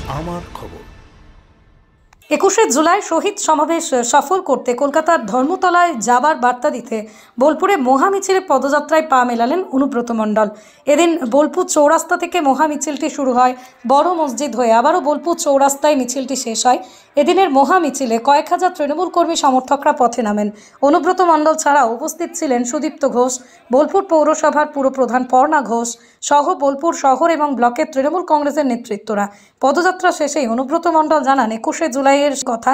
আমার খবর। 21শে জুলাই শহীদ সমাবেশ সফল করতে কলকাতার ধর্মতলায় যাবার বার্তা দিতে বোলপুরে মহামিছিলে পদযাত্রায় পা মেলালেন অনুব্রত মণ্ডল। এদিন বোলপুর চৌরাস্তা থেকে মহামিছিলটি শুরু হয় বড় মসজিদ হয়ে আবারও বোলপুর চৌরাস্তায় মিছিলটি শেষ হয়। এদিনের মহামিছিলে কয়েক হাজার তৃণমূল কর্মী সমর্থকরা পথে নামেন। অনুব্রত মণ্ডল ছাড়াও উপস্থিত ছিলেন সুদীপ্ত ঘোষ, বোলপুর পৌরসভার পুরপ্রধান পর্ণা ঘোষ সহ বোলপুর শহর এবং ব্লকের তৃণমূল কংগ্রেসের নেতৃত্বরা। পদযাত্রা শেষেই অনুব্রত মণ্ডল জানান 21শে জুলাইয়ের কথা।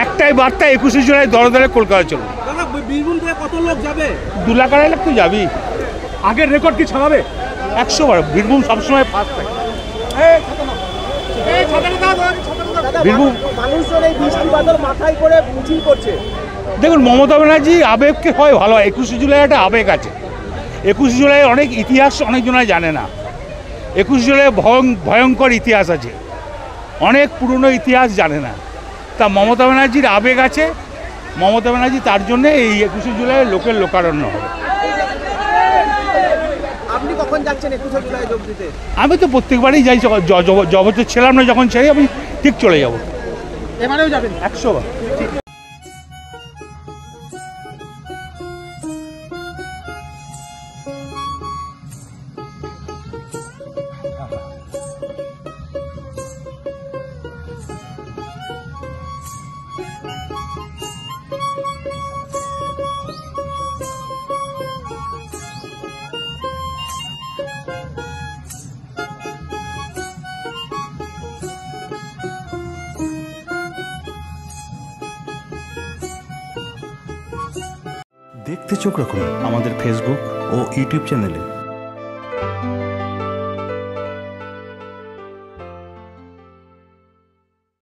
একটাই বার্তা, 21শে জুলাই দলে দলে কলকাতা চলুন। বীরভূম থেকে কত লোক যাবে? 2 লাখ 2.5 লাখ তো যাবি। আগের রেকর্ড কি ছাড়াবে? 100 বার। বীরভূম সবসময় ফার্স্ট থাকে। বীরভূম মানুষজন এই বৃষ্টি বাদল মাথায় করে মিছিল করছে। দেখুন, মমতা ব্যানার্জি আবেগকে হয় ভালো হয়। 21শে জুলাই একটা আবেগ আছে। 21শে জুলাই অনেক ইতিহাস অনেকজনাই জানে না। 21শে জুলাই ভয়ঙ্কর ইতিহাস আছে, অনেক পুরনো ইতিহাস জানে না। তা মমতা ব্যানার্জির আবেগ আছে, মমতা ব্যানার্জি তার জন্য এই 21শে জুলাই লোকের লোকারণ্য হবে। আপনি কখন যাচ্ছেন 21শে জুলাই যোগ দিতে? আমি তো প্রত্যেকবারই যাই, জগতে ছিলাম না যখন ছেড়ে আমি ঠিক চলে যাব। এবারেও যাবেন? 100 বার। দেখতে চোখ রাখুন আমাদের ফেসবুক ও ইউটিউব চ্যানেলে।